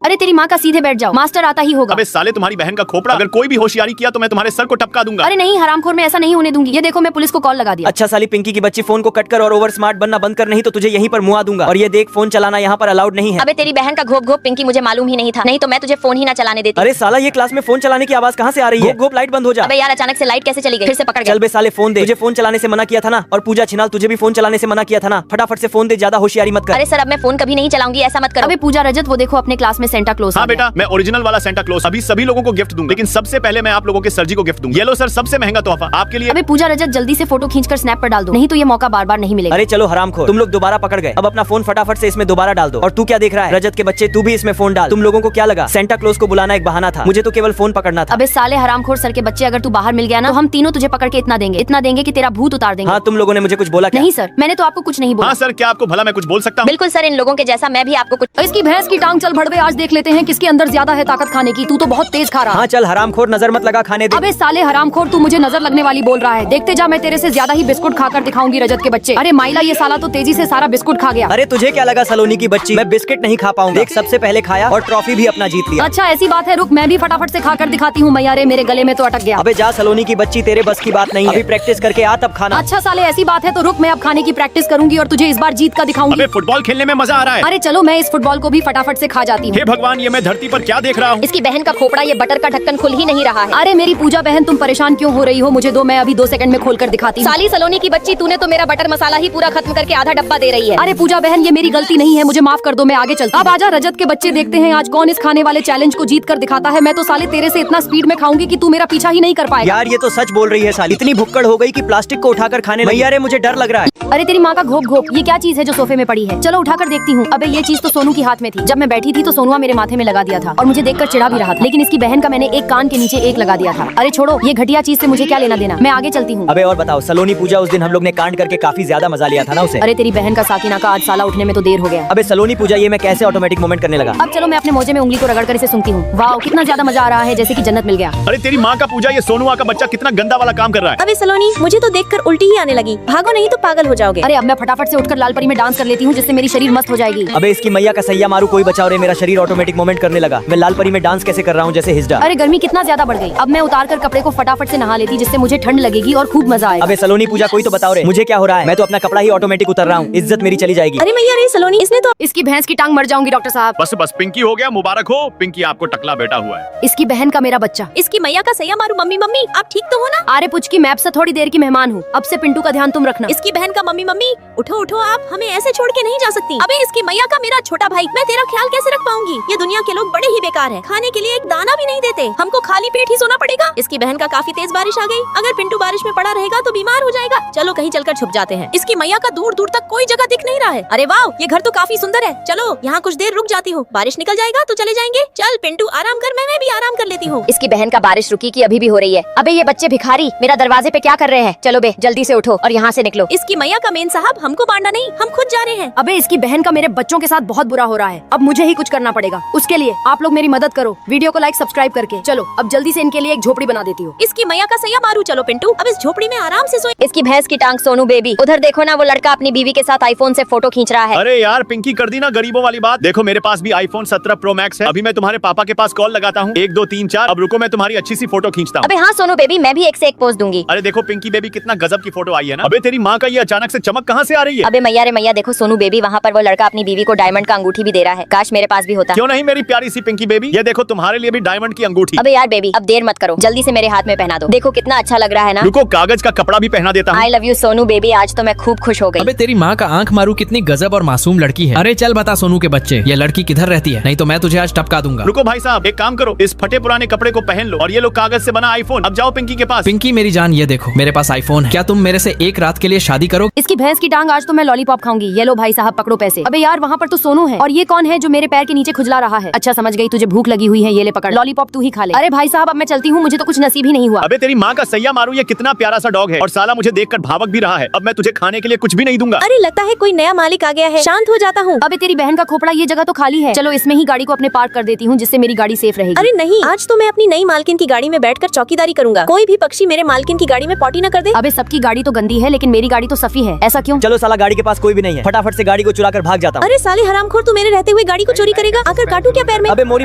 अरे तेरी माँ का सीधे बैठ जाओ, मास्टर आता ही होगा। अबे साले तुम्हारी बहन का खोपड़ा, अगर कोई भी होशियारी किया तो मैं तुम्हारे सर को टपका दूंगा। अरे नहीं हरामखोर, मैं ऐसा नहीं होने दूंगी। ये देखो मैं पुलिस को कॉल लगा दिया। अच्छा साली पिंकी की बच्ची, फोन को कट कर और ओवर स्मार्ट बनना बंद कर, नहीं तो तुझे यहीं पर मुआ दूंगा। और ये देख फोन चलाना यहाँ पर अलाउड नहीं है। अबे तेरी बहन का घोप घोप पिंकी, मुझे मालूम ही नहीं था, नहीं तो मैं तुझे फोन ही ना चलाने देती। अरे साला ये क्लास में फोन चलाने की आवाज कहाँ से आ रही है? घोप घोप लाइट बंद हो जा। अबे यार अचानक से लाइट कैसे चली गई? फिर से पकड़ गया। चल बे साले फोन दे, तुझे फोन चलाने से मना किया था ना। और पूजा छिनाल तुझे भी फोन चलाने से मना किया था ना। फटाफट से फोन दे, ज्यादा होशियारी मत कर। अरे सर अब मैं फोन कभी नहीं चलाऊंगी, ऐसा मत करो। अबे पूजा रजत वो देखो अपने क्लास में सेंटा क्लॉज। हाँ बेटा, मैं ओरिजिनल वाला सेंटा क्लॉज अभी सभी लोगों को गिफ्ट दूंगा, लेकिन सबसे पहले मैं आप लोगों के सर जी को गिफ्ट दूंगा। ये लो सर, सबसे महंगा तोहफा आपके लिए। अबे पूजा रजत जल्दी से फोटो खींचकर स्नैप पर डाल दो, नहीं तो ये मौका बार बार नहीं मिलेगा। अरे चलो हरामखोर, तुम लोग दोबारा पकड़ गए। अब अपना फोन फटाफट से इसमें दोबारा डाल दो। और तू क्या देख रहा है? रजत के बच्चे तू भी इसमें फोन डाल। तुम लोगों को क्या लगा सेंटा क्लॉज को बुलाना एक बहाना था? मुझे तो केवल फोन पकड़ना था। अबे साले हरामखोर सर के बच्चे, अगर तू बाहर मिल गया ना तो हम तीनों तुझे पकड़ के इतना देंगे कि तेरा भूत उतार देंगे। हाँ तुम लोगों ने मुझे कुछ बोला क्या? नहीं सर, मैंने तो आपको कुछ नहीं बोला। हाँ सर, क्या आपको भला मैं कुछ बोल सकता हूँ? बिल्कुल सर, इन लोगों के जैसा मैं भी आपको कुछ। इसकी भैंस की टांग चल भड़वे, आज देख लेते हैं किसके अंदर ज्यादा है ताकत खाने की। तू तो बहुत तेज खा रहा है। हाँ चल हरामखोर, नजर मत लगा, खाने दे। अबे साले हरामखोर, तू मुझे नजर लगने वाली बोल रहा है। देखते जा, मैं तेरे से ज्यादा ही बिस्कुट खाकर दिखाऊंगी रजत के बच्चे। अरे माइला, ये साला तो तेजी से सारा बिस्कुट खा गया। अरे तुझे क्या लगा सलोनी की बच्ची, मैं बिस्किट नहीं खा पाऊंगा। देख सबसे पहले खाया और ट्रॉफी भी अपना जीत लिया। अच्छा ऐसी बात है, रुक मैं भी फटाफट से खाकर दिखाती हूँ। मैया रे, मेरे गले में तो अटक गया। अबे जा सलोनी की बच्ची, तेरे बस की बात नहीं है। अभी प्रैक्टिस करके आ तब खाना। अच्छा साले ऐसी बात है तो रुक, मैं अब खाने की प्रैक्टिस करूंगी और तुझे इस बार जीत कर दिखाऊंगी। अबे फुटबॉल खेलने में मजा आ रहा है। अरे चलो, मैं इस फुटबॉल को भी फटाफट से खा जाती हूँ। हे भगवान, ये मैं धरती पर क्या देख रहा हूँ? इसकी बहन का खोपड़ा, ये बटर का ढक्कन खुल ही नहीं रहा है। अरे मेरी पूजा बहन, तुम परेशान क्यों हो रही हो? मुझे दो, मैं अभी 2 सेकंड में खोल कर दिखाती हूँ। साली सलोनी की बच्ची, तूने तो मेरा बटर मसाला ही पूरा खत्म करके आधा डब्बा दे रही है। अरे पूजा बहन, ये मेरी गलती नहीं है, मुझे माफ कर दो, मैं आगे चलती हूँ। अब आजा रजत के बच्चे, देखते हैं आज कौन इस खाने वाले चैलेंज को जीत कर दिखाता है। मैं तो साले तेरे से इतना स्पीड में खाऊंगी कि तू मेरा पीछा ही नहीं कर पाएगा। यार ये तो सच बोल रही है साली, इतनी भुक्कड़ हो गई कि प्लास्टिक को उठाकर खाने लगी। यार मुझे डर लग रहा है। अरे तेरी माँ का घोप घोप, ये क्या चीज है जो सोफे में पड़ी है? चलो उठाकर देखती हूँ। अबे ये चीज तो सोनू की हाथ में थी। जब मैं बैठी थी तो सोनुआ मेरे माथे में लगा दिया था और मुझे देखकर चिढ़ा भी रहा था, लेकिन इसकी बहन का मैंने एक कान के नीचे एक लगा दिया था। अरे छोड़ो, ये घटिया चीज से मुझे क्या लेना देना, मैं आगे चलती हूँ। अबे और बताओ सलोनी पूजा, उस दिन हम लोग ने कांड करके काफी ज्यादा मजा लिया था ना उसे। अरे तेरी बहन का साकिना का आज साला उठने में तो देर हो गया। अबे सलोनी पूजा, ये मैं कैसे ऑटोमेटिक मूवमेंट करने लगा? अब चलो मैं अपने मोजे में उंगली को रगड़ कर इसे सूंघती हूँ। वाह कितना ज्यादा मजा आ रहा है, जैसे कि जन्नत मिल गया। अरे तेरी माँ का पूजा, ये सोनुआ का बच्चा कितना गंदा वाला काम कर रहा है। अबे सलोनी, मुझे तो देखकर उल्टी ही आने लगी। भागो नहीं तो पागल हो जाओगे। अरे अब मैं फटाफट से उठकर लाल परी में डांस कर लेती हूँ, जिससे मेरी शरीर मस्त हो जाएगी। अबे इसकी मैया का सैया मारू, कोई बचाओ रे, मेरा शरीर ऑटोमेटिक मूवमेंट करने लगा। मैं लाल परी में डांस कैसे कर रहा हूँ जैसे हिजड़ा। अरे गर्मी कितना ज्यादा बढ़ गई। अब मैं उतार कर कपड़े को फटाफट से नहा लेती, जिससे मुझे ठंड लगेगी और खूब मजा आएगा। अबे सलोनी पूजा, कोई तो बताओ रे, मुझे क्या हो रहा है? मैं तो अपना कपड़ा ही ऑटोमेटिक उतर रहा हूँ, इज्जत मेरी चली जाएगी। अरे मैया रे सलोनी, इसने तो इसकी भैंस की टांग मर जाऊंगी डॉक्टर साहब। बस बस पिंकी हो गया, मुबारक हो पिंकी, आपको टकला बेटा हुआ है। इसकी बहन का मेरा बच्चा। इसकी मैया का सैया मारू। मम्मी मम्मी, आप ठीक तो हो ना? अरे पुचकी, मैं अब से थोड़ी देर की मेहमान हूँ, अब से पिंटू का ध्यान तुम रखना। इसकी बहन का मम्मी मम्मी, उठो उठो, आप हमें ऐसे छोड़ के नहीं जा सकती। अबे इसकी मैया का मेरा छोटा भाई, मैं तेरा ख्याल कैसे रख पाऊंगी? ये दुनिया के लोग बड़े ही बेकार हैं, खाने के लिए एक दाना भी नहीं देते, हमको खाली पेट ही सोना पड़ेगा। इसकी बहन का काफी तेज बारिश आ गई, अगर पिंटू बारिश में पड़ा रहेगा तो बीमार हो जाएगा। चलो कहीं चलकर छुप जाते हैं। इसकी मैया का दूर दूर तक कोई जगह दिख नहीं रहा है। अरे वाह, ये घर तो काफी सुंदर है। चलो यहाँ कुछ देर रुक जाती हूँ, बारिश निकल जाएगा तो चले जाएंगे। चल पिंटू आराम कर, मैं भी आराम कर लेती हूँ। इसकी बहन का बारिश रुकी कि अभी भी हो रही है। अबे ये बच्चे भिखारी मेरा दरवाजे पे क्या कर रहे हैं? चलो बे जल्दी से उठो और यहाँ से निकलो। इसकी मैया का मेन साहब, हमको बांटा नहीं, हम खुद जा रहे हैं। अबे इसकी बहन का मेरे बच्चों के साथ बहुत बुरा हो रहा है, अब मुझे ही कुछ करना पड़ेगा। उसके लिए आप लोग मेरी मदद करो, वीडियो को लाइक सब्सक्राइब करके। चलो अब जल्दी से इनके लिए एक झोपड़ी बना देती हूँ। इसकी मैया का सैया मारू। चलो पिंटू, अब इस झोपड़ी में आराम से सोए। इसकी भैंस की टांग सोनू बेबी, उधर देखो ना, वो लड़का अपनी बीवी के साथ आईफोन से फोटो खींच रहा है। अरे यार पिंकी, कर दी ना गरीबों वाली बात। देखो मेरे पास भी iPhone 17 Pro Max है। अभी मैं तुम्हारे पापा के पास कॉल लगाता हूँ। 1 2 3 4। अब रुको, मैं तुम्हारी अच्छी सी फोटो खींचता हूँ। अबे हाँ सोनू बेबी, मैं भी एक से एक पोज दूंगी। अरे देखो पिंकी बेबी, कितना गजब की फोटो आई है ना। अबे तेरी माँ का ये अचानक से चमक कहाँ से आ रही है? अबे मैया रे मैया, देखो सोनू बेबी, वहाँ पर वो लड़का अपनी बीवी को डायमंड का अंगूठी भी दे रहा है। काश मेरे पास भी होता। क्यों नहीं मेरी प्यारी सी पिंकी बेबी, ये देखो तुम्हारे लिए भी डायमंड की अंगूठी। अबे यार बेबी, अब देर मत करो, जल्दी से मेरे हाथ में पहना दो। देखो कितना अच्छा लग रहा है ना। रुको, कागज का कपड़ा भी पहना देता हूँ। I love you Sonu baby, आज तो मैं खूब खुश हो गई। अबे तेरी माँ का आंख मारू, कितनी गजब और मासूम लड़की है। अरे चल बता सोनू के बच्चे, ये लड़की किधर रहती है, नहीं तो मैं तुझे आज टपका दूंगा। रुको भाई साहब, एक काम करो, इस फटे पुराने कपड़े को पहन लो और ये लो कागज से बना आईफोन। अब जाओ पिंकी के पास। पिंकी मेरी जान, ये देखो मेरे पास आईफोन है, क्या तुम मेरे से एक रात के लिए शादी करो? इसकी भैंस की टांग, आज तो मैं लॉलीपॉप खाऊंगी। ये लो भाई साहब, पकड़ो पैसे। अबे यार वहाँ पर तो सोनू है, और ये कौन है जो मेरे पैर के नीचे खुजला रहा है? अच्छा समझ गई, तुझे भूख लगी हुई है, ये ले पकड़, लॉलीपॉप तू ही खा ले। अरे भाई साहब अब मैं चलती हूँ, मुझे तो कुछ नसीब ही नहीं हुआ। अबे तेरी माँ का सैया मारू, ये कितना प्यारा सा डॉग है और साला मुझे देखकर भावक भी रहा है। अब मैं तुझे खाने के लिए कुछ भी नहीं दूंगा। अरे लगता है कोई नया मालिक आ गया है, शांत हो जाता हूँ। अबे तेरी बहन का खोपड़ा, ये जगह तो खाली है, चलो इसमें ही गाड़ी को अपने पार्क कर देती हूँ, जिससे मेरी गाड़ी सेफ रहेगी। अरे नहीं, आज तो मैं अपनी नई मालकिन की गाड़ी में बैठकर चौकीदारी करूंगा। कोई भी पक्षी मेरे मालकिन की गाड़ी में पॉटी न कर दे। अबे सबकी गाड़ी तो गंदी है, लेकिन मेरी गाड़ी तो सफी है, ऐसा क्यों? चलो साला गाड़ी के पास कोई भी नहीं है, फटाफट से गाड़ी को चुरा कर भाग जाता हूँ। अरे साले हरामखोर, तू मेरे रहते हुए गाड़ी को चोरी करेगा? आकर काटू क्या पैर में? अबे मोरी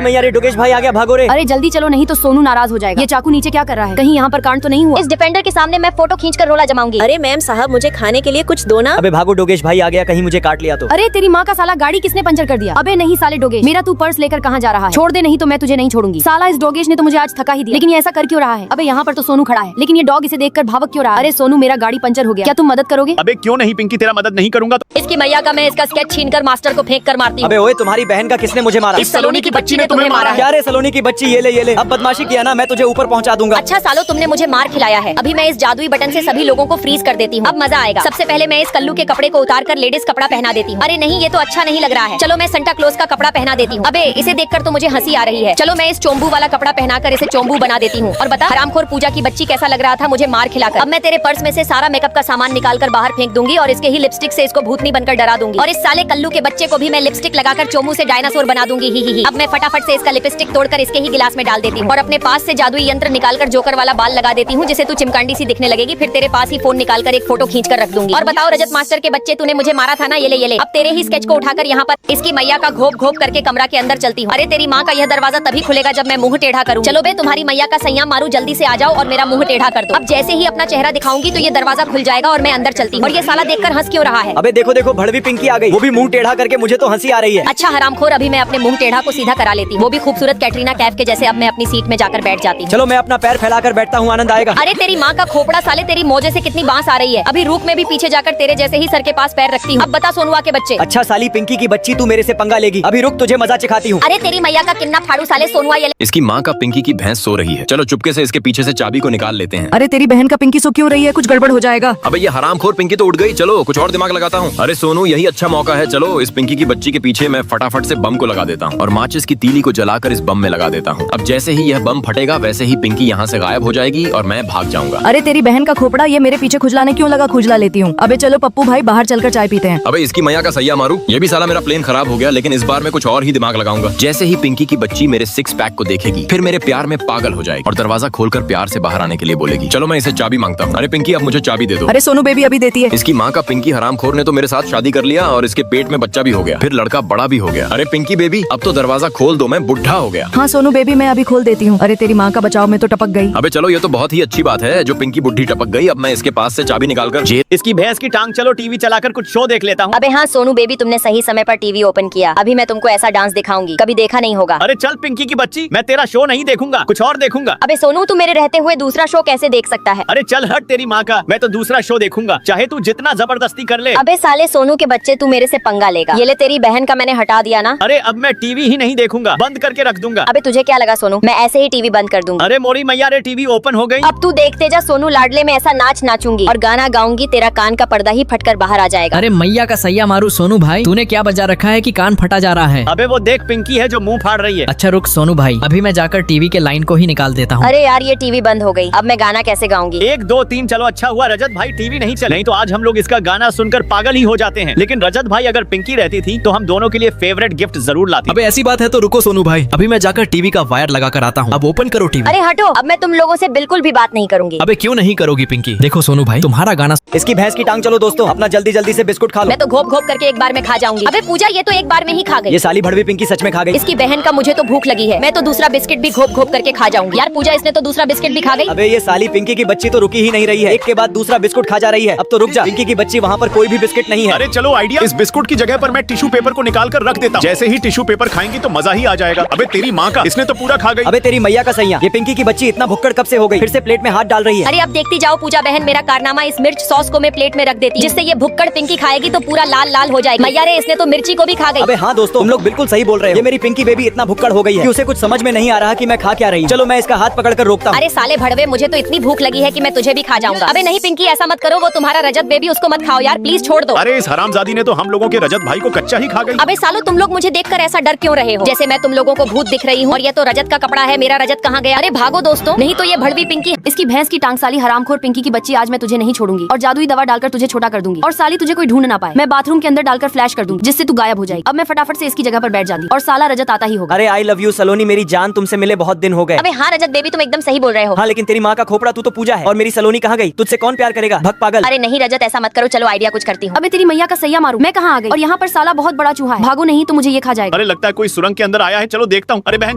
मैया रे, डोगेश भाई आ गया, भागो रे। अरे जल्दी चलो नहीं तो सोनू नाराज हो जाएगा। ये चाकू नीचे क्या कर रहा है? कहीं यहाँ पर कांड तो नहीं हुआ? इस डिफेंडर के सामने मैं फोटो खींच कर रोला जमाऊंगी। अरे मैम साहब, मुझे खाने के लिए कुछ दो ना। अबे भागो, डोगेश भाई आ गया, कहीं मुझे काट लिया तो। अरे तेरी माँ का साला गाड़ी किसने पंचर कर दिया? अबे नहीं साले डोगेश, मेरा तू पर्स लेकर कहाँ जा रहा है? छोड़ दे नहीं तो मैं तुझे नहीं छोड़ूंगी। साला इस डोगेश ने तो मुझे आज थका ही दिया। लेकिन ये ऐसा कर क्यों रहा है? अबे यहाँ पर तो सोनू खड़ा है, लेकिन ये डॉग इसे देखकर भावक क्यों रहा है? अरे सोनू, मेरा गाड़ी पंचर हो गया, क्या तुम मदद करोगे? अबे क्यों नहीं पिंकी, तेरा मदद नहीं करूंगा तो। इसकी मैया का मैं इसका स्केच छीनकर मास्टर को फेंक कर मारती हूँ। अबे ओए, तुम्हारी बहन का किसने मुझे मारा? इस सलोनी की बच्ची ने तुम्हें मारा है। क्या रे सलोनी की बच्ची, ये ले अब बदमाशी किया ना, मैं तुझे ऊपर पहुंचा दूंगा। अच्छा सालो, तुमने मुझे मार खिलाया है। अभी मैं इस जादुई बटन से सभी लोगों को फ्रीज कर देती हूँ। अब मजा आएगा। सबसे पहले मैं इस कल्लू के कपड़े को उतार कर लेडीज कपड़ा पहना देती हूँ। अरे नहीं, ये तो अच्छा नहीं लग रहा है। चलो मैं सेंटा क्लॉज का कपड़ा पहना देती हूँ। अबे इसे देखकर तो मुझे हंसी आ रही है। चलो मैं इस चोम्बू वाला कपड़ा पहनाकर इसे चोम्बू बना देती हूँ। और बता हरामखोर पूजा की बच्ची, कैसा लग रहा था मुझे मार खिलाकर? अब मैं तेरे पर्स में से सारा मेकअप का सामान निकाल कर बाहर फेंक दूंगी और इसके ही लिपस्टिक से इसको भूतनी बनकर डरा दूंगी। और इस साले कल्लू के बच्चे को भी मैं लिपस्टिक लगाकर चोमू से डायनासोर बना दूंगी। ही। अब मैं फटाफट से इसका लिपस्टिक तोड़कर इसके ही गिलास में डाल देती हूँ और अपने पास से जादुई यंत्र निकालकर जोकर वाला बाल लगा देती हूँ, जिसे तू चिमकांडी सी दिखने लगेगी। फिर तेरे पास ही फोन निकालकर एक फोटो खींच कर रख दूंगी। और बताओ रजत मास्टर के बच्चे, तूने मुझे मारा था ना, ये ले। अब तेरे ही स्केच को उठाकर यहाँ पर इसकी मैया का घोप घोप करके कमरा के अंदर चलती हूँ। अरे तेरी माँ का यह दरवाजा तभी खुलेगा जब मैं मुंह टेढ़ा करूँ। चलो बे, तुम्हारी मैया का संयम मारू, जल्दी से आ जाओ और मेरा मुंह टेढ़ा कर दो। अब जैसे ही अपना चेहरा दिखाऊंगी तो ये दरवाजा खुल जाएगा और मैं अंदर चलती हूँ। और ये साला देखकर हंस क्यों रहा है? अबे देखो देखो, भड़वी पिंकी आ गई, वो भी मुंह टेढ़ा करके, मुझे तो हंसी आ रही है। अच्छा हरामखोर, अभी मैं अपने मुंह टेढ़ा को सीधा करा लेती हूँ, वो भी खूबसूरत कैटरीना कैफ के जैसे। अब मैं अपनी सीट में जाकर बैठ जाती हूँ। चलो मैं अपना पैर फैलाकर बैठता हूँ, आनंद आएगा। अरे तेरी माँ का खोपड़ा, साले तेरी मोजे से कितनी बांस आ रही है। अभी रूप में भी पीछे जाकर तेरे जैसे ही सर के पास पैर रखती हूँ। अब बता सोनुआ के बच्चे। अच्छा साली पिंकी की बच्ची, तू मेरे से पंगा लेगी? अभी रुक, तुझे मजा चिखाती हूँ। अरे तेरी मैया का किन्ना फाड़ू साले सोनुआ, ये ले। इसकी माँ का पिंकी की भैंस सो रही है, चलो चुपके से इसके पीछे से चाबी को निकाल लेते हैं। अरे तेरी बहन का पिंकी सो क्यों रही है? कुछ गड़बड़ हो जाएगा। अबे ये हरामखोर पिंकी तो उठ गई, चलो कुछ और दिमाग लगाता हूँ। अरे सोनू, यही अच्छा मौका है, चलो इस पिंकी की बच्ची के पीछे मैं फटाफट से बम को लगा देता हूँ और माचिस की तीली को जलाकर इस बम में लगा देता हूँ। अब जैसे ही यह बम फटेगा वैसे ही पिंकी यहाँ से गायब हो जाएगी और मैं भाग जाऊंगा। अरे तेरी बहन का खोपड़ा, ये मेरे पीछे खुजलाने क्यों लगा? खुजला लेती हूँ। अबे चलो पप्पू भाई, बाहर चलकर चाय पीते हैं। अबे इसकी मैया का सैया मारू, ये भी साला मेरा प्लेन खराब हो गया, लेकिन इस बार मैं कुछ और ही दिमाग लगाऊंगा। जैसे ही पिंकी की बच्ची मेरे सिक्स पैक को देखेगी फिर मेरे प्यार में पागल हो जाएगी और दरवाजा खोलकर प्यार से बाहर आने के लिए बोलेगी। चलो मैं इसे चाबी मांगता हूँ। अरे पिंकी, अब मुझे चाबी दे दो। अरे सोनू बेबी अभी देती है। इसकी माँ का पिंकी हरामखोर ने तो मेरे साथ शादी कर लिया और इसके पेट में बच्चा भी हो गया, फिर लड़का बड़ा भी हो गया। अरे पिंकी बेबी, अब तो दरवाजा खोल दो, मैं बुढ़ा हो गया। हाँ सोनू बेबी, मैं अभी खोल देती हूँ। अरे तेरी माँ का बचाव में तो टपक गई। अबे चलो, ये तो बहुत ही अच्छी बात है जो पिंकी बुढ़ी टपक गई। अब मैं इसके पास से चाबी निकालकर जेल। इसकी भैंस की टांग, चलो टीवी चलाकर कुछ शो देख लेता हूँ। अबे हाँ सोनू बेबी, तुमने सही समय पर टीवी ओपन किया। अभी मैं तुमको ऐसा डांस दिखाऊंगी, कभी देखा नहीं होगा। अरे चल पिंकी की बच्ची, मैं तेरा शो नहीं देखूंगा, कुछ और देखूंगा। अबे सोनू, तू मेरे रहते हुए दूसरा शो कैसे देख सकता है? अरे चल हट तेरी माँ का, मैं तो दूसरा शो देखूंगा, चाहे तू जितना जबरदस्ती कर ले। अबे साले सोनू के बच्चे, तू मेरे से पंगा लेगा। ये ले, तेरी बहन का मैंने हटा दिया ना। अरे अब मैं टीवी ही नहीं देखूंगा, बंद करके रख दूंगा। अबे तुझे क्या लगा सोनू, मैं ऐसे ही टीवी बंद कर दूंगी? अरे मोरी मैया रे, टीवी ओपन हो गई। अब तू देखते जा सोनू, लाडले में ऐसा नाच नाचूंगी और गाना गाऊंगी, तेरा कान का पर्दा ही फटकर बाहर आ जाएगा। अरे मैया का सैया मारू सोनू भाई, तूने क्या बजा रखा है कि कान फटा जा रहा है? अबे वो देख पिंकी है जो मुंह फाड़ रही है। अच्छा रुक सोनू भाई, अभी मैं जाकर टीवी के लाइन को ही निकाल देता हूँ। अरे यार, ये टीवी बंद हो गई, अब मैं गाना कैसे गाऊंगी? 1 2 3, चलो अच्छा हुआ रजत भाई टीवी नहीं चले, नहीं तो आज हम लोग इसका गाना सुनकर पागल ही हो जाते हैं। लेकिन रजत भाई, अगर पिंकी रहती थी तो हम दोनों के लिए फेवरेट गिफ्ट जरूर लाती। अबे ऐसी बात है तो रुको सोनू भाई, अभी मैं जाकर टीवी का वायर लगा कर आता हूँ। अब ओपन करो टीवी। अरे हटो, अब मैं तुम लोगों से बिल्कुल भी बात नहीं करूंगी। अबे क्यों नहीं करोगी पिंकी? देखो सोनू भाई, तुम्हारा गाना। इसकी भैंस की टांग, चलो दोस्तों अपना जल्दी जल्दी से बिस्कुट खा लो। मैं तो घोप घोप करके एक बार में खा जाऊंगी। अबे पूजा, ये तो एक बार में ही खा गई। ये साली भड़वी पिंकी सच में खा गई। इसकी बहन का मुझे तो भूख लगी है, मैं तो दूसरा बिस्किट भी घोप घोप करके खा जाऊंगी। यार पूजा, इसने तो दूसरा बिस्किट भी खा गई। अबे ये साली पिंकी की बच्ची तो रुकी ही नहीं रही है, एक के बाद दूसरा बिस्कुट खा जा रही है। अब तो रुक जा, पिंकी की बच्ची, वहाँ पर कोई भी बिस्किट नहीं है। अरे चलो आइडिया, इस बिस्कुट की जगह पर मैं टिश्यू पेपर को निकाल कर रख देता हूँ। जैसे ही टिश्यू पेपर खाएंगी तो मजा ही आ जाएगा। अबे तेरी माँ का, इसने तो पूरा खा गई। अबे तेरी मैया का सैया, ये पिंकी की बच्ची इतना भुक्कड़ कब से हो गई? फिर से प्लेट में हाथ डाल रही है। अरे अब देखती जाओ पूजा बहन, मेरा कारनामा। इस मिर्च सॉस को मैं प्लेट में रख देती, जिससे ये भुक्कड़ पिंकी खाएगी तो पूरा लाल लाल हो जाएगी। मैया रे, इसने तो मिर्ची को भी खा गई। अबे हाँ दोस्तों, तुम लोग बिल्कुल सही बोल रहे हो। ये मेरी पिंकी बेबी इतना भुक्कड़ हो गई है कि उसे कुछ समझ में नहीं आ रहा कि मैं खा क्या रही हूँ। चलो मैं इसका हाथ पकड़ कर रोकता हूँ। अरे साले भड़वे, मुझे तो इतनी भूख लगी है कि मैं तुझे भी खा जाऊंगा। अबे नहीं पिंकी, ऐसा मत करो, वो तुम्हारा रजत बेबी, उसको मत खाओ यार, प्लीज छोड़ दो। अरे इस हरामजादी ने तो हम लोगों के रजत भाई को कच्चा ही खा गई। अबे सालो, तुम लोग मुझे देखकर ऐसा डर क्यों रहे हो? जैसे मैं तुम लोगों को भूत दिख रही हूँ। और ये तो रजत का कपड़ा है, मेरा रजत कहाँ गया? अरे भागो दोस्तों, नहीं तो ये भड़वी पिंकी। इसकी भैंस की टांग, साली हरामखोर पिंकी की बच्ची, आज मैं तुझे नहीं छोड़ूंगी और जादुई दवा डालकर तुझे छोटा कर दूंगी। और साली तुझे कोई ढूंढ ना पाए, मैं बाथरूम के अंदर डालकर फ्लैश कर दूंगी, जिससे तू गायब हो जाएगी। अब मैं फटाफट से इसकी जगह पर बैठ जाती और साला रजत आता ही होगा। अरे आई लव यू सलोनी, मेरी जान, तुमसे मिले बहुत दिन हो गए। अबे हाँ रजत बेबी, तुम एकदम सही बोल रहे हो। हाँ लेकिन तेरी माँ का खोपड़ा, तू तो पूजा है और मेरी सलोनी कहाँ गई? तुझसे कौन प्यार करेगा, भग पागल। अरे नहीं रजत, ऐसा मत करो, चलो आइडिया कुछ करती हूँ। अबे तेरी मैया का सैया मारू, मैं कहाँ आ गई? और यहाँ पर साला बहुत बड़ा चूहा है, भागो नहीं तो मुझे ये खा जाएगा। अरे लगता है कोई सुरंग के अंदर आया है, चलो देखता हूँ। अरे बहन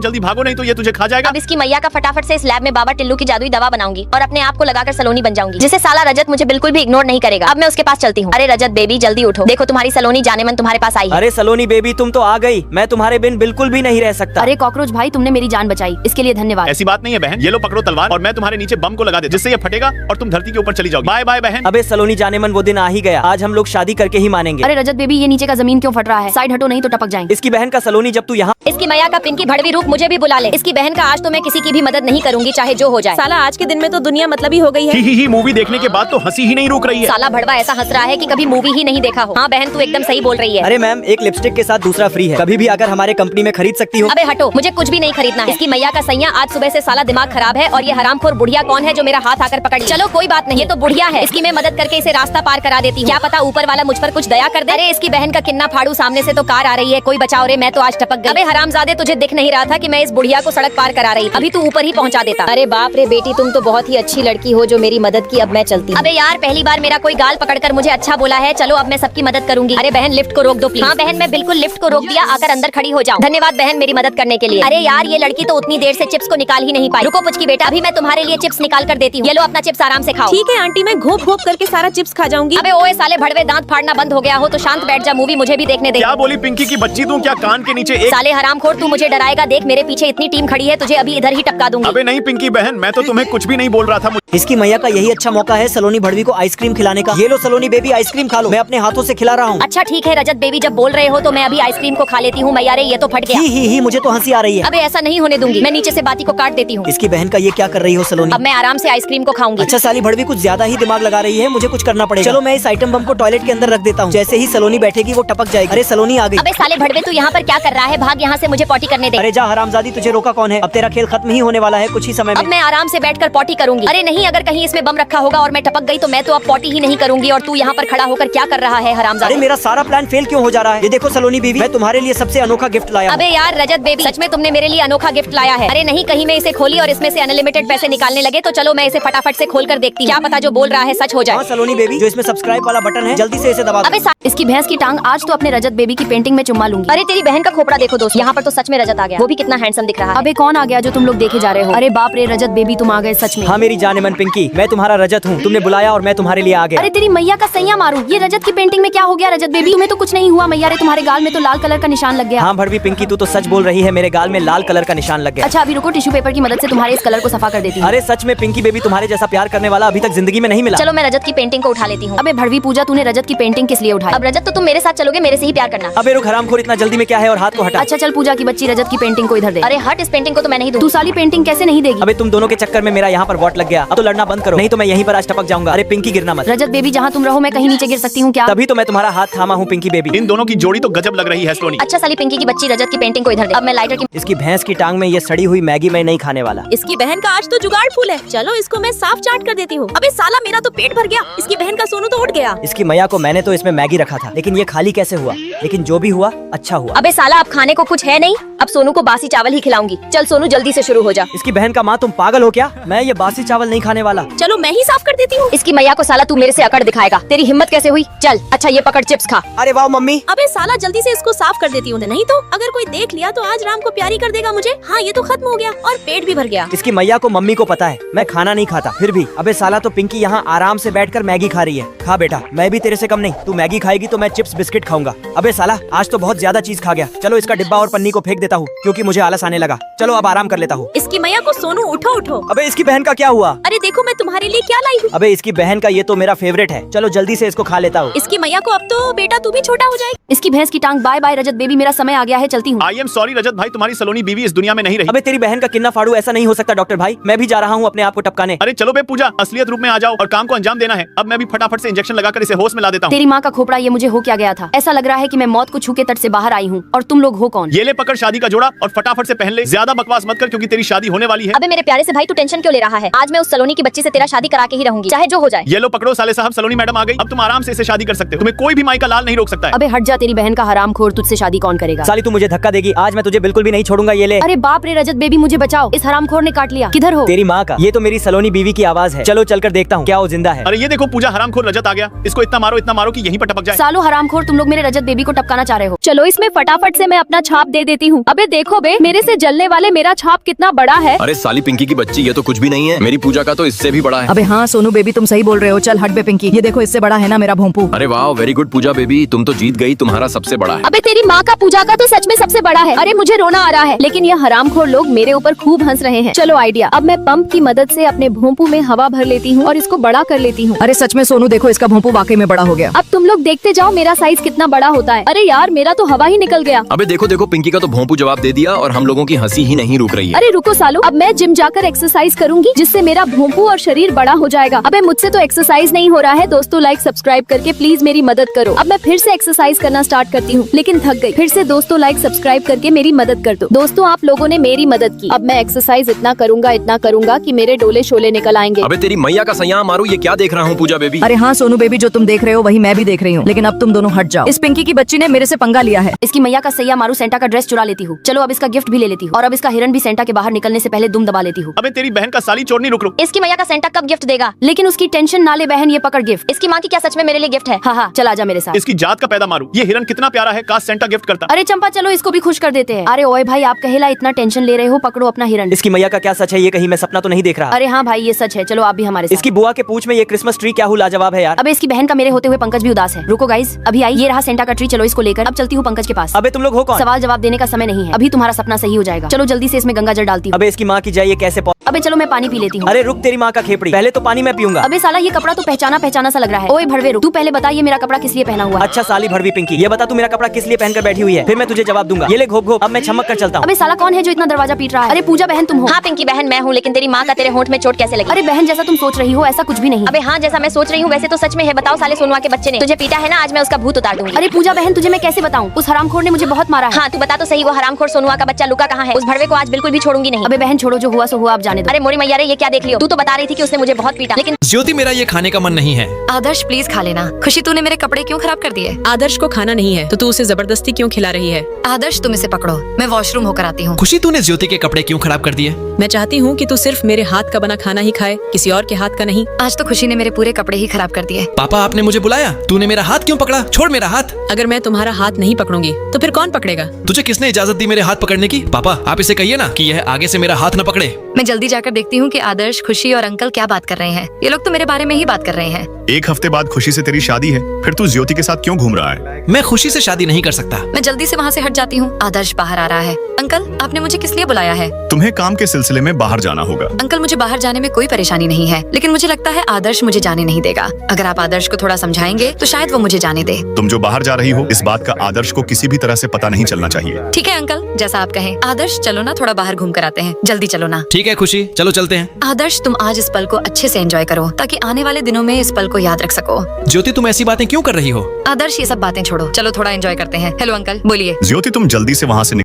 जल्दी भागो नहीं तो ये तुझे खा जाएगा। अब इसकी मैया का फटाफट से इस लैब में बाबा टिल्लू की जादुई दवा बनाऊंगी और अपने आप को लगाकर सलोनी बन जाऊंगी, जिससे साला रजत मुझे बिल्कुल भी इग्नोर नहीं करेगा। अब मैं उसके पास चलती हूँ। अरे रजत बेबी जल्दी उठो, देखो तुम्हारी सलोनी जाने मन तुम्हारे पास आई है। अरे सलोनी बेबी तुम तो आ गई, मैं तुम्हारे बिन बिल्कुल भी नहीं रह सकता। अरे कॉकरोच भाई तुमने मेरी जान बचाई, इसके लिए धन्यवाद। ऐसी बात नहीं है बहन, ये लो पकड़ो तलवार और मैं तुम्हारे नीचे बम को लगा दे, जिससे ये फटेगा और तुम धरती के ऊपर चली जाओगी। बाय बाय बहन। अबे सलोनी जाने मन वो दिन आ ही गया, आज हम लोग शादी करके ही मानेंगे। अरे रजत बेबी ये नीचे का जमीन क्यों फट रहा है? साइड हटो नहीं तो टपक जाएंगे। इसकी बहन का सलोनी जब तू यहाँ। इसकी मैया का पिंकी भड़वी रूप मुझे भी बुला ले। इसकी बहन का आज तो मैं किसी की भी मदद नहीं करूंगी, चाहे जो हो जाए। साला आज के दिन में तो दुनिया मतलबी हो गई है। ही मूवी देखने के बाद तो हंसी ही नहीं रुक रही है। साला भड़वा ऐसा हंस रहा है कि कभी मूवी ही नहीं देखा हो। हाँ बहन तू एकदम सही बोल रही है। अरे मैम एक लिपस्टिक के साथ दूसरा फ्री है, कभी भी अगर हमारे कंपनी में खरीद सकती हो। अबे हटो, मुझे कुछ भी नहीं खरीदना है। इसकी मैया का सैया आज सुबह से साला दिमाग खराब है और ये हरामखोर बुढ़िया कौन है जो मेरा हाथ आकर पकड़ी। चलो कोई बात नहीं, ये तो बुढ़िया है, इसकी मैं मदद करके इसे रास्ता पार करा देती हूँ। क्या पता ऊपर वाला मुझ पर कुछ दया कर दे। अरे इसकी बहन का किन्ना फाड़ू, सामने से तो कार आ रही है, कोई बचाओ रे, मैं तो आज टपक गई। अबे हरामजादे तुझे दिख नहीं रहा था कि मैं इस बुढ़िया को सड़क पार करा रही थी, अभी तू ऊपर ही पहुंचा देता। अरे बाप रे बेटी तुम तो बहुत ही अच्छी लड़की हो जो मेरी मदद की, अब मैं चलती हूँ। अबे यार पहली बार मेरा कोई गाल पकड़कर मुझे अच्छा बोला है, चलो अब मैं सबकी मदद करूंगी। अरे बहन लिफ्ट को रोक दो प्लीज। हाँ बहन मैं बिल्कुल लिफ्ट को रोक दिया, आकर अंदर खड़ी हो जाओ। धन्यवाद बहन मेरी मदद करने के लिए। अरे यार ये लड़की तो उतनी देर से चिप्स को निकाल ही नहीं पाई। रुको पुचकी बेटा, अभी मैं तुम्हारे लिए चिप्स निकाल कर देती हूँ, ये लो अपना चिप्स आराम से खाओ। ठीक है आंटी, मैं घोप घोप करके सारा चिप्स खा जाऊंगी। अबे ओए साले भड़वे दांत फाड़ना बंद हो गया हो तो शांत बैठ जा, मूवी मुझे भी देखने दे। क्या बोली पिंकी की बच्ची, तू क्या कान के नीचे एक। साले हरामखोर तू मुझे डराएगा, देख मेरे पीछे इतनी टीम खड़ी है, तुझे अभी इधर ही टपका दूंगी। अबे नहीं पिंकी बहन, मैं तो तुम्हें कुछ भी नहीं बोल रहा था। इसकी मैया का यही अच्छा मौका है सलोनी भड़वी को आइसक्रीम खिलाने का। ये लो सलोनी बेबी आइसक्रीम खा लो, मैं अपने हाथों से खिला रहा हूँ। अच्छा ठीक है रजत बेबी, जब बोल रहे हो तो मैं अभी आइसक्रीम को खा लेती हूँ। मैया रे ये तो फट गया। ही मुझे तो हंसी आ रही है। अबे ऐसा नहीं होने दूंगी, मैं नीचे से बाती को काट देती हूँ। इसकी बहन का ये क्या कर रही हो सलोनी? अब मैं आराम से आइसक्रीम को खाऊंगी। अच्छा साली भड़वी कुछ ज्यादा ही दिमाग लगा रही है, मुझे कुछ करना पड़ेगा। चलो मैं इस आइटम बम को टॉयलेट के अंदर रख देता हूँ, जैसे ही सलोनी बैठेगी वो टपक जाएगी। अरे सलोनी आ गई। अबे साले भड़वे तू यहाँ पर क्या कर रहा है? भाग यहाँ से, मुझे पॉटी करने दे। अरे जा हरामजादी, तुझे रोका कौन है? अब तेरा खेल खत्म ही होने वाला है कुछ ही समय अब में। मैं आराम से बैठकर पॉटी करूंगी। अरे नहीं, अगर कहीं इसमें बम रखा होगा और मैं टपक गई तो मैं तो अब पॉटी ही नहीं करूंगी। और तू यहाँ पर खड़ा होकर क्या कर रहा है हरामजादा? अरे मेरा सारा प्लान फेल क्यों हो जा रहा है? ये देखो सलोनी बीवी, मैं तुम्हारे लिए सबसे अनोखा गिफ्ट लाया हूं। अबे यार रजत बेबी, सच में तुमने मेरे लिए अनोखा गिफ्ट लाया है? अरे नहीं, कहीं मैं इसे खोली और इसमें से अनलिमिटेड पैसे निकालने लगे तो चलो मैं इसे फटाफट से खोल कर देखती हूँ, क्या पता जो बोल रहा है सच हो जाए। हाँ सलोनी बेबी, जो इसमें सब्सक्राइब वाला बटन है जल्दी से इसे दबा दो। अबे इसकी भैंस की टांग, आज तो अपने रजत बेबी की पेंटिंग में चुम्मा लूंगी। अरे तेरी बहन का खोपड़ा देखो दोस्त, यहाँ पर तो सच में रजत आ गया, वो भी कितना हैंडसम दिख रहा है। अबे कौन आ गया जो तुम लोग देखे जा रहे हो? अरे बाप रे रजत बेबी तुम आ गए सच में। हाँ मेरी जान मन पिंकी, मैं तुम्हारा रजत हूँ, तुमने बुलाया और मैं तुम्हारे लिए आ गया। अरे तेरी मैया का सैया मारूं, ये रजत की पेंटिंग में क्या हो गया रजत बेबी? तुम्हें तो कुछ नहीं हुआ मैया रे, तुम्हारे गाल में तो लाल कलर का निशान लग गया। हाँ भड़वी पिंकी तू तो सच बोल रही है, मेरे गाल में लाल कलर का निशान लग गया। अच्छा अभी रुको, टिश्यू पेपर की मदद से तुम्हारे इस कलर को सफा कर देती हूँ। अरे सच में पिंकी बेबी, तुम्हारे जैसा प्यार करने वाला अभी तक जिंदगी में नहीं मिला। चलो मैं रजत की पेंटिंग को उठा लेती हूँ। अबे भड़वी पूजा, तूने रजत की पेंटिंग किस लिए उठाई? अब रजत तो तुम मेरे साथ चलोगे, मेरे से ही प्यार करना। अबे रुक हरामखोर, इतना जल्दी में क्या है? और हाथ को हटा। अच्छा चल पूजा की बच्ची, रजत की पेंटिंग को इधर दे। अरे हट, इस पेंटिंग को तो मैं नहीं तू दूंगी। साली पेंटिंग कैसे नहीं देगी? अबे तुम दोनों के चक्कर में मेरा यहाँ पर वोट लग गया, अब तो लड़ना बंद करो, नहीं तो मैं यहीं पर आज टपक जाऊंगा। अरे पिंकी गिरना मत। रजत बेबी जहाँ तुम रहो मैं कहीं नीचे गिर सकती हूँ क्या? तभी तो मैं तुम्हारा हाथ थामा हूँ पिंकी बेबी। इन दोनों की जोड़ी तो गजब लग रही है सलोनी। अच्छा साली पिंकी की बच्ची, रजत की पेंटिंग को इधर दे। अब मैं लाइटर की। इसकी भैंस की टांग में ये सड़ी हुई मैगी मैं नहीं खाने वाला। इसकी बहन का आज तो जुगाड़ फूल है, चलो इसको मैं साफ चाट कर देती हूँ। अबे साला मेरा तो पेट भर गया, इसकी बहन का सोनू तो उठ गया। इसकी मैया को मैंने तो इसमें मैगी रखा था, लेकिन ये खाली कैसे हुआ? लेकिन जो भी हुआ अच्छा हुआ। अबे साला अब खाने को कुछ है नहीं, अब सोनू को बासी चावल ही खिलाऊंगी। चल सोनू जल्दी से शुरू हो जा। इसकी बहन का माँ, तुम पागल हो क्या? मैं ये बासी चावल नहीं खाने वाला। चलो मैं ही साफ कर देती हूँ। इसकी मैया को साला तू मेरे से अकड़ दिखाएगा, तेरी हिम्मत कैसे हुई? चल अच्छा ये पकड़ चिप्स खा। अरे वाह मम्मी। अबे साला जल्दी से इसको साफ कर देती हूँ, नहीं तो अगर कोई देख लिया तो आज राम को प्यारी कर देगा मुझे। हाँ ये तो खत्म हो गया और पेट भी भर गया। इसकी मैया को मम्मी को पता है मैं खाना नहीं खाता, फिर भी। अबे साला तो पिंकी यहाँ आराम से बैठकर मैगी खा रही है। खा बेटा, मैं भी तेरे से कम नहीं। तू मैगी खाएगी तो मैं चिप्स बिस्किट खाऊंगा। अबे साला आज तो बहुत ज्यादा चीज खा गया। चलो इसका डिब्बा और पन्नी को फेंक देता हूँ क्योंकि मुझे आलस आने लगा। चलो अब आराम कर लेता हूँ। इसकी मैया को सोनू उठो उठो। अबे इसकी बहन का क्या हुआ? अरे देखो मैं तुम्हारे लिए क्या लाई हूँ। अबे इसकी बहन का ये तो मेरा फेवरेट है, चलो जल्दी से इसको खा लेता हूँ। इसकी मैया को अब तो बेटा तू भी छोटा हो जाएगा। इसकी भैंस की टांग, बाय बाय रजत बेबी, मेरा समय आ गया है, चलती हूँ। आई एम सॉरी रजत भाई, तुम्हारी सलोनी बीवी इस दुनिया में नहीं रही। अबे तेरी बहन का किन्ना फाड़ू, ऐसा नहीं हो सकता डॉक्टर भाई, मैं भी जा रहा हूँ अपने आप को टपकाने। अरे चलो बे पूजा, असलियत रूप में आ जाओ और काम को अंजाम देना है। अब मैं भी फटाफट से इंजेक्शन लगाकर इसे होश में ला देता हूँ। तेरी माँ का खोपड़ा, ये मुझे हो क्या गया था? ऐसा लग रहा है कि मैं मौत को छू के तट से बाहर आई हूँ। और तुम लोग हो कौन? ये ले पकड़ शादी का जोड़ा और फटाफट से पहन ले। ज्यादा बकवास मत कर क्योंकि तेरी शादी होने वाली है। अबे मेरे प्यारे से भाई तू टेंशन क्यों ले रहा है? आज मैं उस सलोनी की बच्ची से तेरा शादी करा के ही रहूंगी, चाहे जो हो जाए। ये लो पकड़ो साले साहब, सलोनी मैडम आ गई। अब तुम आराम से इसे शादी कर सकते हो, तुम्हें कोई भी माई का लाल नहीं रोक सकता है। अबे हट जा, तेरी बहन का हरामखोर, तुझसे शादी कौन करेगा? साली तू मुझे धक्का देगी, आज मैं तुझे बिल्कुल भी नहीं छोड़ूंगा। ये ले। अरे बाप रे रजत बेबी, मुझे बचाओ, इस हरामखोर ने काट लिया। किधर हो? तेरी माँ का। ये तो मेरी सलोनी बीवी की आवाज है, चलो चलकर देखता हूँ क्या वो जिंदा है। अरे ये देखो पूजा, हरामखोर रजत आ गया। इसको इतना मारो कि यहीं पर टपक जाए। सालो हरामखोर, तुम लोग मेरे रजत बेबी को टपकाना चाह रहे हो। चलो इसमें फटाफट से मैं अपना छाप दे देती हूँ। अबे देखो बे, मेरे से जलने वाले मेरा छाप कितना बड़ा है। अरे साली पिंकी की बच्ची, ये तो कुछ भी नहीं है। मेरी पूजा का तो इससे भी बड़ा है। अबे हाँ सोनू बेबी तुम सही बोल रहे हो। चल हट बे पिंकी, ये देखो इससे बड़ा है ना मेरा भोंपू। अरे वाह, वेरी गुड पूजा बेबी, तुम तो जीत गई, तुम्हारा सबसे बड़ा है। अबे तेरी माँ का पूजा का तो सच में सबसे बड़ा है। अरे मुझे रोना आ रहा है, लेकिन ये हरामखोर लोग मेरे ऊपर खूब हंस रहे हैं। चलो आइडिया, अब मैं पंप की मदद से अपने भोंपू में हवा भर लेती हूँ और इसको बड़ा कर लेती हूँ। अरे सच में सोनू देखो इसका भोंपू वाकई में बड़ा हो गया। अब तुम लोग देखते जाओ मेरा साइज कितना बड़ा होता है। अरे यार मेरा तो हवा ही निकल गया। अबे देखो देखो, पिंकी का तो भोंपू जवाब दे दिया और हम लोगों की हंसी ही नहीं रुक रही है। अरे रुको सालो, अब मैं जिम जाकर एक्सरसाइज करूंगी जिससे मेरा भोंपू और शरीर बड़ा हो जाएगा। अबे मुझसे तो एक्सरसाइज नहीं हो रहा है। दोस्तों लाइक सब्सक्राइब करके प्लीज मेरी मदद करो। अब मैं फिर से एक्सरसाइज करना स्टार्ट करती हूँ, लेकिन थक गई। फिर से दोस्तों लाइक सब्सक्राइब करके मेरी मदद कर दो। दोस्तों आप लोगों ने मेरी मदद की। अब मैं एक्सरसाइज इतना करूंगा कि मेरे डोले शोले निकल आएंगे। अबे तेरी मैया का सैया मारू, ये क्या देख रहा हूँ पूजा बेबी। अरे हाँ सोनू बेबी, जो तुम देख रहे हो वही मैं भी देख रही हूँ, लेकिन अब तुम दोनों हट जाओ। इस पिंकी की बच्ची ने मेरे से पंगा लिया है। इसकी मैया का सैया मारू, सेंटा का ड्रेस चुरा लेती हूँ। चलो अब इसका गिफ्ट भी ले लेती हूँ, और अब इसका हिरन भी सेंटा के बाहर निकलने से पहले दुम दबा लेती हूँ। अबे तेरी बहन का साली चोरनी, रुक रुक। इसकी मैया का सेंटा कब गिफ्ट देगा? लेकिन उसकी टेंशन ना ले बहन, ये पकड़ गिफ्ट। इसकी माँ की क्या सच में मेरे लिए गिफ्ट है? हाँ हाँ, चल आजा मेरे साथ। इसकी जात का पैदा मारू, ये हिरन कितना प्यारा है, काश सेंटा गिफ्ट करता। अरे चंपा चलो इसको भी खुश कर देते हैं। अरे ओए भाई, आप कहेला इतना टेंशन ले रहे हो, पकड़ो अपना हिरन। इसकी मैया का क्या सच है, ये कहीं मैं सपना तो नहीं देख रहा। अरे हाँ भाई ये सच है, चलो आप भी हमारे साथ। इसकी बुआ के पूछ में ये क्रिसमस ट्री क्या लाजवाब है यार। अबे इसकी बहन का मेरे होते हुए पंकज भी उदास है। रुको गाइस, अभी आई, ये रहा सेंटा का ट्री। चलो इसको लेकर अब चलती हूँ पंकज के पास। अबे तुम लोग हो कौन? सवाल जवाब देने का समय नहीं है, अभी तुम्हारा सपना सही हो जाएगा। चलो जल्दी से इसमें गंगा जल डालती हूँ। अबे इसकी माँ की जाए, ये कैसे अबे चलो मैं पानी पी लेती हूँ। अरे रुक तेरी माँ का खेपड़ी, पहले तो पानी मैं पीऊंगा। अबे साला ये कपड़ा तो पहचाना सा लग रहा है। ओए भड़वे रुक, तू पहले बता ये मेरा कपड़ा किस लिए पहना हुआ है? अच्छा साली भड़वी पिंकी, ये बता तू मेरा कपड़ा किस लिए पहनकर बैठी हुई है, फिर मैं तुझे जवाब दूंगा। ये ले घोप घोप, अब मैं छमक कर चलता हूँ। अबे साला कौन है जो इतना दरवाजा पीट रहा है? अरे पूजा बहन तुम हो? हाँ पिंकी बहन मैं हूँ, लेकिन तेरी माँ का तेरे होंठ में चोट कैसे लगी? अरे बहन जैसा तुम सोच रही हो ऐसा कुछ भी नहीं। अबे हाँ जैसा मैं सोच रही हूँ वैसे तो सच में है। बताओ साले सोनुआ के बच्चे ने तुझे पीटा है ना, आज मैं उसका भूत उतार दूंगी। अरे पूजा बहन तुझे मैं कैसे बताऊँ, उस हरामखोर ने मुझे बहुत मारा है। हाँ तू बता तो सही, वो हरामखोर सोनुआ का बच्चा लुका कहाँ है? उस भड़वे को आज बिल्कुल भी छोड़ूंगी नहीं। अबे बहन छोड़ो, जो हुआ सो हुआ, आप जाने दो। अरे मोरी मैया रे, ये क्या देख लियो? तू तो बता रही थी कि उसने मुझे बहुत पीटा, लेकिन ज्योति मेरा ये खाने का मन नहीं है। आदर्श प्लीज खा लेना। खुशी तूने मेरे कपड़े क्यों खराब कर दिए? आदर्श को खाना नहीं है तो तू उसे जबरदस्ती क्यों खिला रही है? आदर्श तुम इसे पकड़ो, मैं वॉशरूम होकर आती हूँ। खुशी तूने ज्योति के कपड़े क्यों खराब कर दिए? मैं चाहती हूँ कि तू सिर्फ मेरे हाथ का बना खाना ही खाए, किसी और के हाथ का नहीं। आज तो खुशी ने मेरे पूरे कपड़े ही खराब कर दिए। पापा आपने मुझे बुलाया, तूने मेरा हाथ क्यों पकड़ा? छोड़ मेरा हाथ। अगर मैं तुम्हारा हाथ नहीं पकड़ूंगी तो फिर कौन पकड़ेगा? तुझे किसने इजाजत दी मेरे हाथ पकड़ने की? पापा आप इसे कहिए ना कि यह आगे से मेरा हाथ न पकड़े। मैं जल्दी जाकर देखती हूँ कि आदर्श, खुशी और अंकल क्या बात कर रहे हैं। ये लोग तो मेरे बारे में ही बात कर रहे हैं। एक हफ्ते बाद खुशी से तेरी शादी है, फिर तू ज्योति के साथ क्यों घूम रहा है? मैं खुशी से शादी नहीं कर सकता। मैं जल्दी से वहाँ से हट जाती हूँ। आदर्श बाहर आ रहा है। अंकल आपने मुझे किस लिए बुलाया है? तुम्हें काम के सिलसिले में बाहर जाना होगा। अंकल मुझे बाहर जाने में कोई परेशानी नहीं है, लेकिन मुझे लगता है आदर्श मुझे जाने नहीं देगा। अगर आप आदर्श को थोड़ा समझाएंगे तो शायद वो मुझे जाने दे। तुम जो बाहर जा रही हो इस बात का आदर्श को किसी भी तरह से पता नहीं चलना चाहिए। ठीक है अंकल, जैसा आप कहें। आदर्श चलो ना, थोड़ा बाहर घूम कर आते हैं। जल्दी चलो ना। ठीक है खुशी, चलो चलते हैं। आदर्श तुम आज इस पल को अच्छे से एंजॉय करो ताकि आने वाले दिनों में इस पल को याद रख सको। ज्योति तुम ऐसी बातें क्यों कर रही हो? आदर्श ये सब बातें छोड़ो, चलो थोड़ा एंजॉय करते हैं। हेलो अंकल बोलिए। ज्योति तुम जल्दी से वहाँ से